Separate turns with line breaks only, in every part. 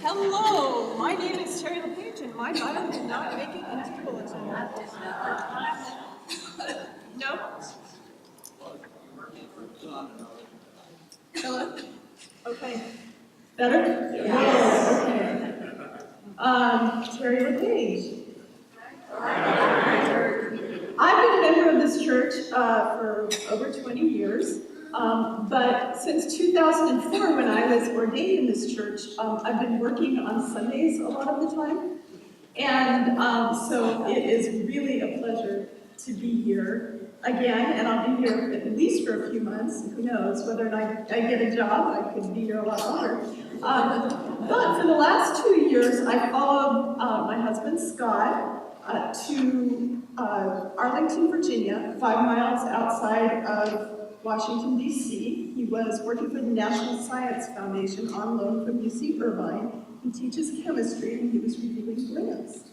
Hello, my name is LePage, and my Bible did not make it into the bulletin. No? Hello? Okay. Better? Yes. Okay. LePage. I've been a member of this church for over 20 years. But since 2004, when I was ordained in this church, I've been working on Sundays a lot of the time. And so it is really a pleasure to be here again, and I'll be here at least for a few months. Who knows whether or not I get a job, I could be here a lot longer. But for the last 2 years, I followed my husband, Scott, to Arlington, Virginia, 5 miles outside of Washington, D.C. He was working for the National Science Foundation on loan from UC Irvine. He teaches chemistry, and he was reviewing grants.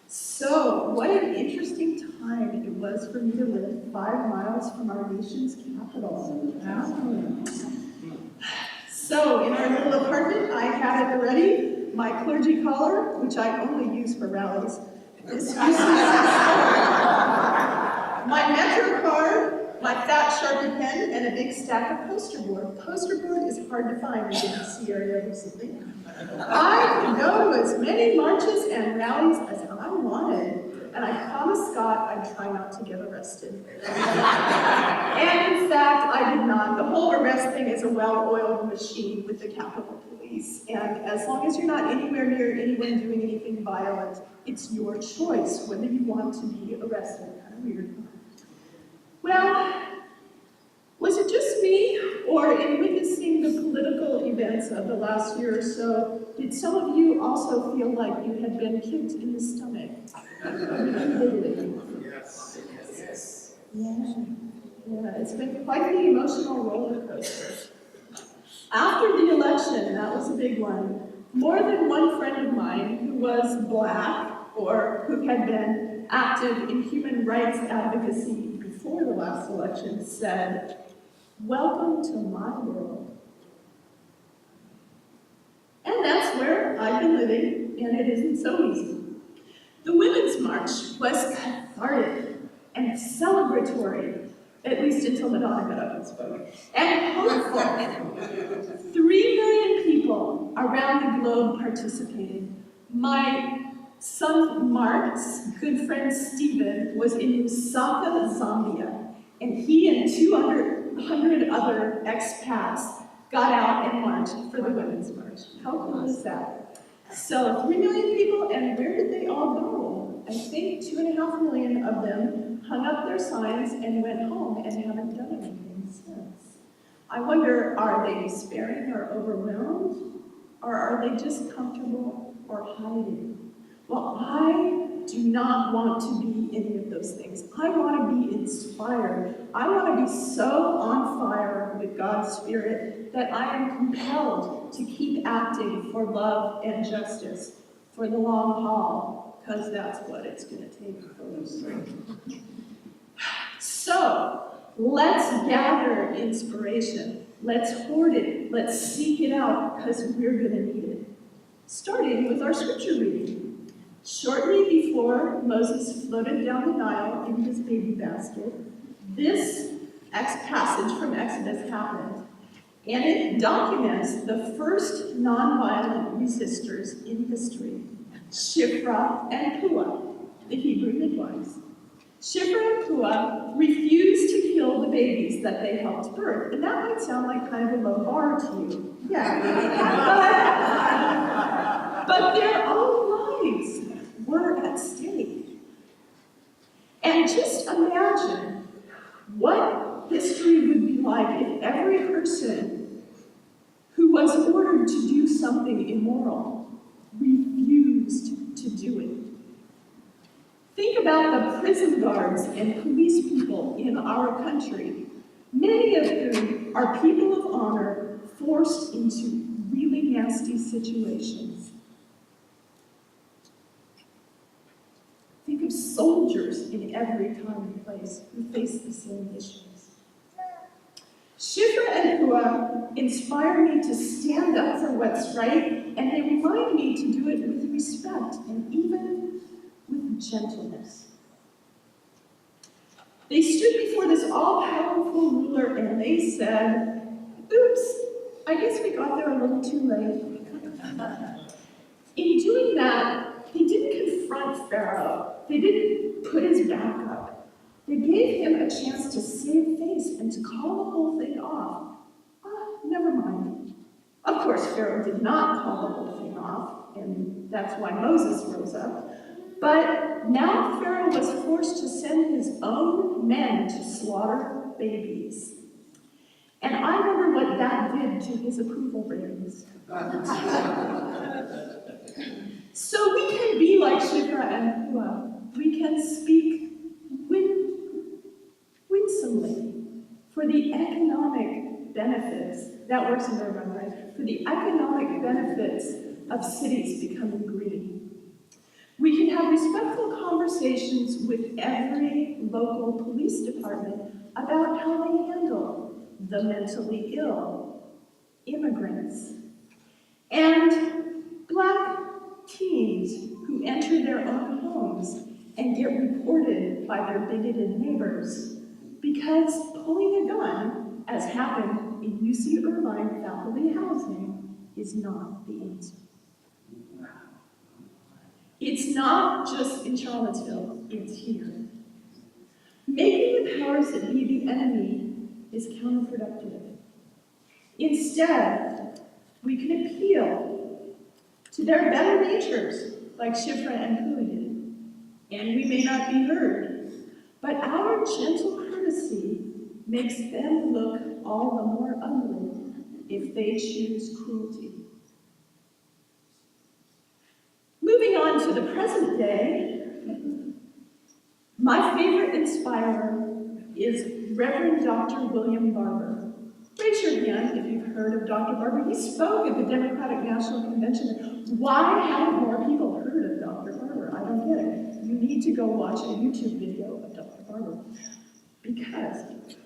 So, what an interesting time it was for me to live 5 miles from our nation's capital. So, in our little apartment, I had at the ready my clergy collar, which I only use for rallies. My Metro card, my fat Sharpie pen, and a big stack of poster board. Poster board is hard to find in the DC area recently. I could go to as many marches and rallies as I wanted, and I promised Scott I'd try not to get arrested. And in fact, I did not. The whole arrest thing is a well-oiled machine with the Capitol Police, and as long as you're not anywhere near anyone doing anything violent, it's your choice whether you want to be arrested. Kind of weird. Well, was it just me, or in witnessing the political events of the last year or so, did some of you also feel like you had been kicked in the stomach? Yes. Yes. Yeah, it's been quite the emotional roller coaster. After the election, that was a big one, more than one friend of mine who was Black or who had been active in human rights advocacy before the last election said, "Welcome to my world." And that's where I've been living, and it isn't so easy. The Women's March was cathartic and celebratory, at least until Madonna got up and spoke, and hopeful. 3 million people around the globe participated. My son Mark's good friend Stephen was in Lusaka, Zambia, and he and 200 other expats got out and marched for the Women's March. How cool is that? So 3 million people, and where did they all go? I think 2.5 million of them hung up their signs and went home and haven't done anything since. I wonder, are they despairing or overwhelmed? Or are they just comfortable or hiding? Well, I do not want to be any of those things. I want to be inspired. I want to be so on fire with God's Spirit that I am compelled to keep acting for love and justice for the long haul, because that's what it's going to take for those things. So, let's gather inspiration. Let's hoard it. Let's seek it out, because we're going to need it. Starting with our scripture reading. Shortly before Moses floated down the Nile in his baby basket, this passage from Exodus happened, and it documents the first nonviolent resistors in history, Shiphrah and Puah, the Hebrew midwives. Shiphrah and Puah refused to kill the babies that they helped birth, and that might sound like kind of a low bar to you. Yeah. But their own lives were at stake. And just imagine what history would be like if every person who was ordered to do something immoral refused to do it. Think about the prison guards and police people in our country, many of whom are people of honor forced into really nasty situations. Think of soldiers in every time and place who face the same issues. Shifra and Pua inspire me to stand up for what's right, and they remind me to do it with respect and even with gentleness. They stood before this all-powerful ruler and they said, "Oops, I guess we got there a little too late." In doing that, they didn't confront Pharaoh. They didn't put his back up. They gave him a chance to save face and to call the whole thing off. Never mind. Of course, Pharaoh did not call the whole thing off, and that's why Moses rose up. But now Pharaoh was forced to send his own men to slaughter babies. And I remember what that did to his approval ratings. So we can be like Shifra and Pua. We can speak winsomely for the economic benefits, that works in Irvine, right? For the economic benefits of cities becoming green. We can have respectful conversations with every local police department about how they handle the mentally ill, immigrants, and Black teens who enter their own homes and get reported by their bigoted neighbors because pulling a gun, as happened in UC Irvine faculty housing, is not the answer. It's not just in Charlottesville, it's here. Making the powers that be the enemy is counterproductive. Instead, we can appeal to their better natures, like Shifra and Pua did, and we may not be heard, but our gentle courtesy makes them look all the more ugly if they choose cruelty. Moving on to the present day, my favorite inspirer is Reverend Dr. William Barber. Raise your hand if you've heard of Dr. Barber. He spoke at the Democratic National Convention. Why haven't more people heard of Dr. Barber? I don't get it. You need to go watch a YouTube video of Dr. Barber. Because,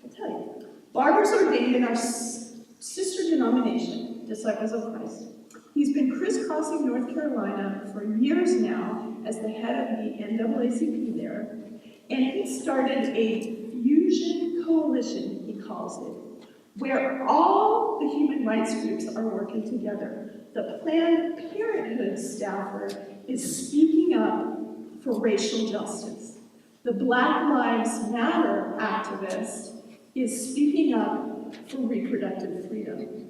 I'll tell you, Barber's ordained in our sister denomination, Disciples of Christ. He's been crisscrossing North Carolina for years now as the head of the NAACP there, and he started a fusion coalition, he calls it, where all the human rights groups are working together. The Planned Parenthood staffer is speaking up for racial justice. The Black Lives Matter activist is speaking up for reproductive freedom.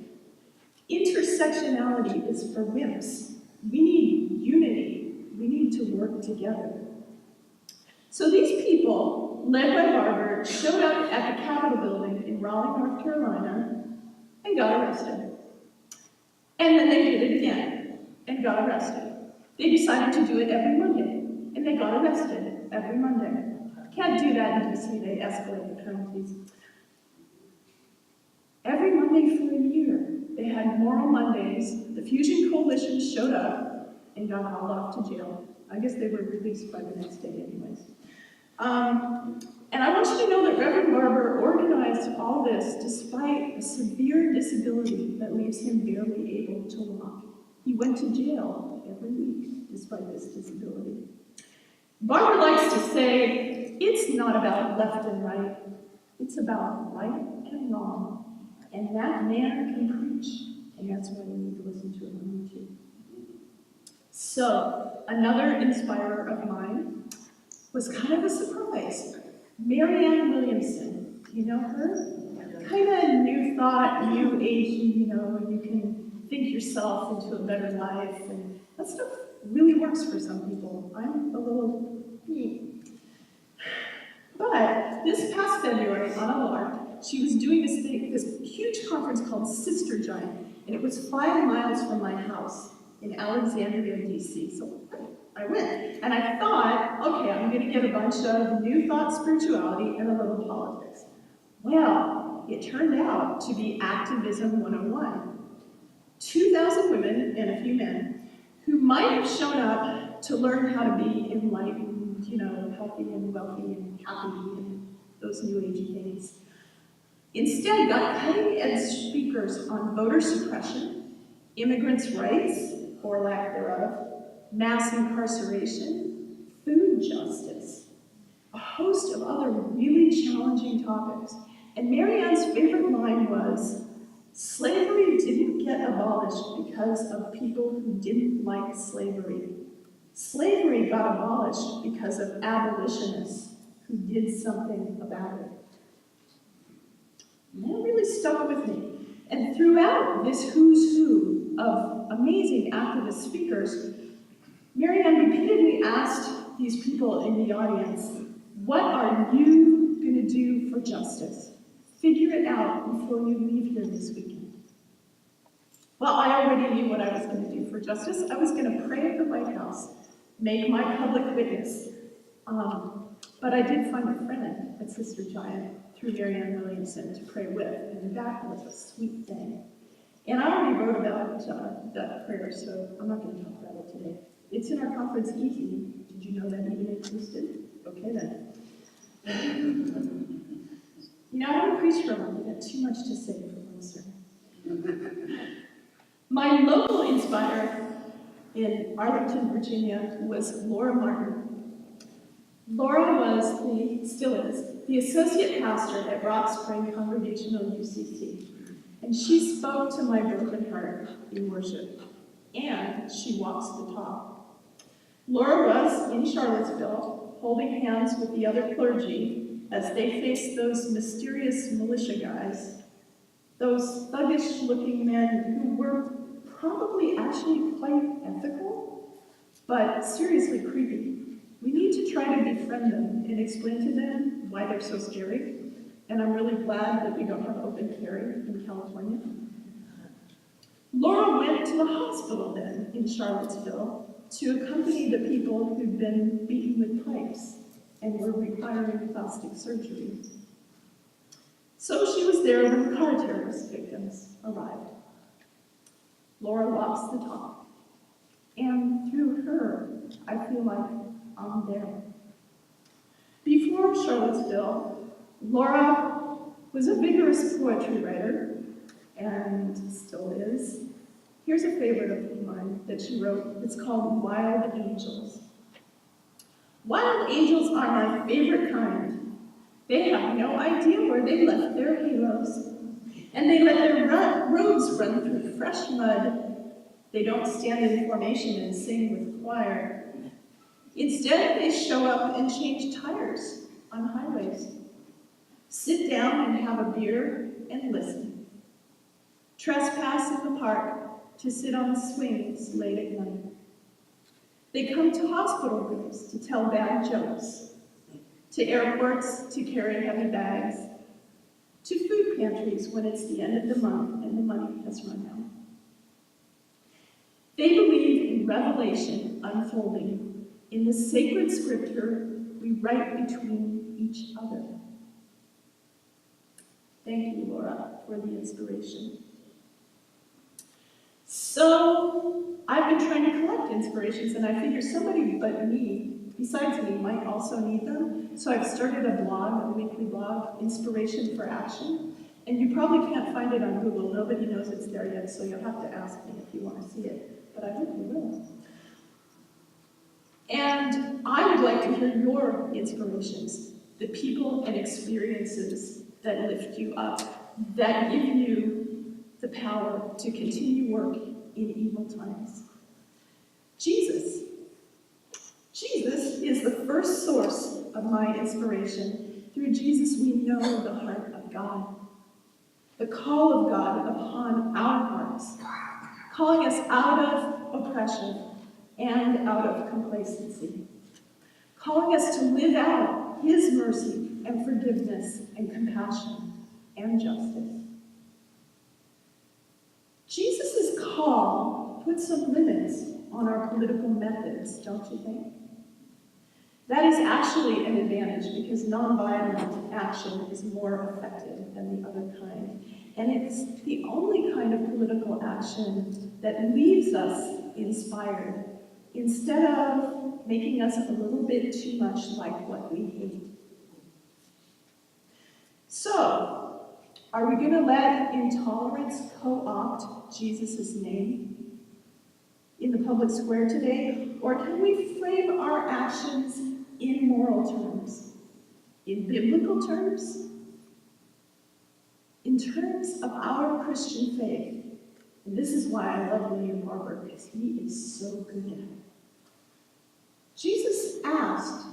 Intersectionality is for wimps. We need unity. We need to work together. So these people, led by Barber, showed up at the Capitol building in Raleigh, North Carolina, and got arrested. And then they did it again, and got arrested. They decided to do it every Monday, and they got arrested every Monday. Can't do that in DC, they escalate the penalties. Every Monday for a year, they had Moral Mondays. The Fusion Coalition showed up and got hauled off to jail. I guess they were released by the next day anyways. And I want you to know that Reverend Barber organized all this despite a severe disability that leaves him barely able to walk. He went to jail every week despite this disability. Barber likes to say, it's not about left and right, it's about right and wrong. And that man can preach, and that's why we need to listen to him on YouTube. So, another inspirer of mine was kind of a surprise. Marianne Williamson, do you know her? Kind of new thought, new agey, you can think yourself into a better life, and that stuff really works for some people. I'm a little, But this past February, on a lark, she was doing this huge conference called Sister Giant, and it was 5 miles from my house in Alexandria, DC. So I went, and I thought, okay, I'm going to get a bunch of new thought spirituality and a little politics. Well, it turned out to be Activism 101. 2,000 women and a few men who might have shown up to learn how to be enlightened, healthy and wealthy and happy and those new agey things. Instead, got cutting-edge speakers on voter suppression, immigrants' rights, or lack thereof, mass incarceration, food justice, a host of other really challenging topics. And Marianne's favorite line was, slavery didn't get abolished because of people who didn't like slavery. Slavery got abolished because of abolitionists who did something about it. And that really stuck with me. And throughout this who's who of amazing activist speakers, Marianne repeatedly asked these people in the audience, what are you going to do for justice? Figure it out before you leave here this weekend. Well, I already knew what I was going to do for justice. I was going to pray at the White House, make my public witness. But I did find a friend at Sister Giant through Marianne Williamson to pray with, and that was a sweet thing. And I already wrote about that prayer, so I'm not going to talk about it today. It's in our conference e-feed. Did you know that even existed? Okay then. You know, I don't preach for long. I got too much to say for one sermon. My local inspirer in Arlington, Virginia was Laura Martin. Laura was, still is, the associate pastor at Rock Spring Congregational UCC. And she spoke to my broken heart in worship. And she walks the talk. Laura was in Charlottesville, holding hands with the other clergy as they faced those mysterious militia guys, those thuggish-looking men who were probably actually quite ethical, but seriously creepy. We need to try to befriend them and explain to them why they're so scary. And I'm really glad that we don't have open carry in California. Laura went to the hospital then in Charlottesville to accompany the people who'd been beaten with pipes and were requiring plastic surgery. So she was there when the car terrorist victims arrived. Laura walks the talk. And through her, I feel like I'm there. Before Charlottesville, Laura was a vigorous poetry writer, and still is. Here's a favorite of mine that she wrote. It's called Wild Angels. Wild angels are my favorite kind. They have no idea where they left their halos, and they let their roads run through fresh mud. They don't stand in formation and sing with choir. Instead, they show up and change tires on highways. Sit down and have a beer and listen. Trespass in the park to sit on swings late at night. They come to hospital rooms to tell bad jokes, to airports to carry heavy bags, to food pantries when it's the end of the month and the money has run out. They believe in revelation unfolding, in the sacred scripture we write between each other. Thank you, Laura, for the inspiration. So, I've been trying to collect inspirations, and I figure somebody but me, besides me, might also need them. So I've started a blog, a weekly blog, Inspiration for Action. And you probably can't find it on Google. Nobody knows it's there yet, so you'll have to ask me if you want to see it. But I hope you will. And I would like to hear your inspirations, the people and experiences that lift you up, that give you the power to continue work in evil times. Jesus is the first source of my inspiration. Through Jesus, we know the heart of God, the call of God upon our hearts, calling us out of oppression and out of complacency, calling us to live out His mercy and forgiveness and compassion and justice. Jesus' call puts some limits on our political methods, don't you think? That is actually an advantage because nonviolent action is more effective than the other kind. And it's the only kind of political action that leaves us inspired instead of making us a little bit too much like what we hate. So, Are we going to let intolerance co-opt Jesus' name in the public square today? Or can we frame our actions in moral terms, in biblical terms, in terms of our Christian faith? And this is why I love William Barber, because he is so good at it. Jesus asked,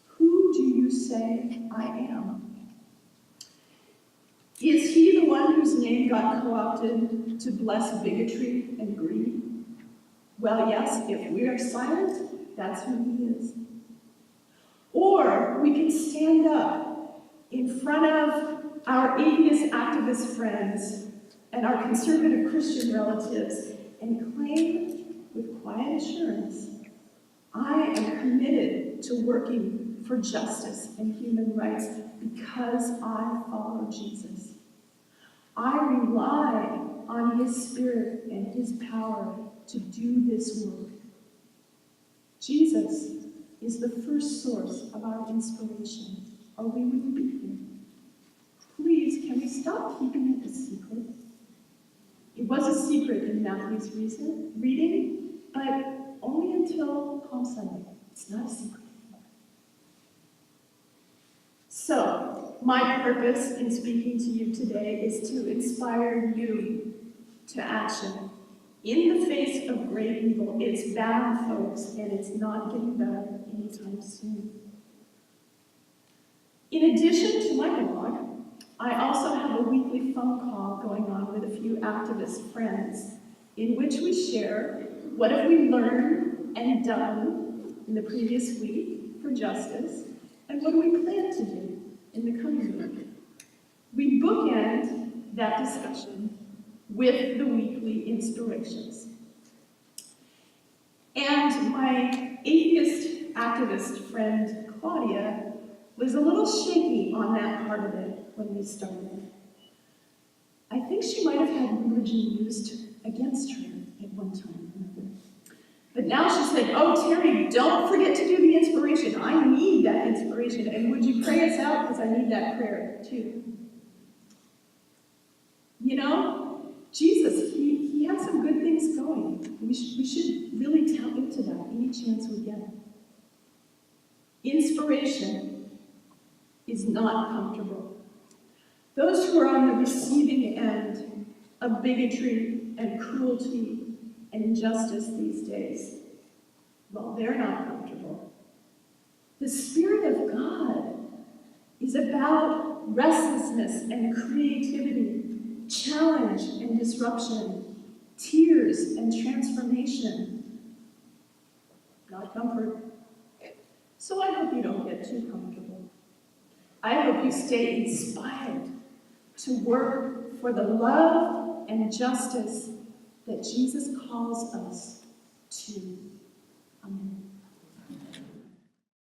"Who do you say I am?" Is he the one whose name got co-opted to bless bigotry and greed? Well, yes, if we are silent, that's who he is. Or we can stand up in front of our atheist activist friends and our conservative Christian relatives and claim with quiet assurance, I am committed to working for justice and human rights because I follow Jesus. I rely on his Spirit and his power to do this work. Jesus is the first source of our inspiration, or we wouldn't be here. Please, can we stop keeping it a secret? It was a secret in Matthew's reading, but only until Palm Sunday. It's not a secret anymore. So, my purpose in speaking to you today is to inspire you to action. In the face of great evil, it's bad, folks, and it's not getting better anytime soon. In addition to my blog, I also have a weekly phone call going on with a few activist friends in which we share what have we learned and done in the previous week for justice, and what do we plan to do in the coming week. We bookend that discussion with the weekly inspirations. And my atheist activist friend, Claudia, was a little shaky on that part of it when we started. I think she might have had religion used against her at one time or another. But now she's like, "Oh, Terry, don't forget to do the inspiration. I need that inspiration. And would you pray us out? Because I need that prayer too." You know, Jesus, he has some good things going. We should really tap into that any chance we get. Inspiration is not comfortable. Those who are on the receiving end of bigotry and cruelty and injustice these days, well, they're not comfortable. The Spirit of God is about restlessness and creativity, challenge and disruption, tears and transformation, not comfort. So I hope you don't get too comfortable. I hope you stay inspired to work for the love and justice that Jesus calls us to. Amen.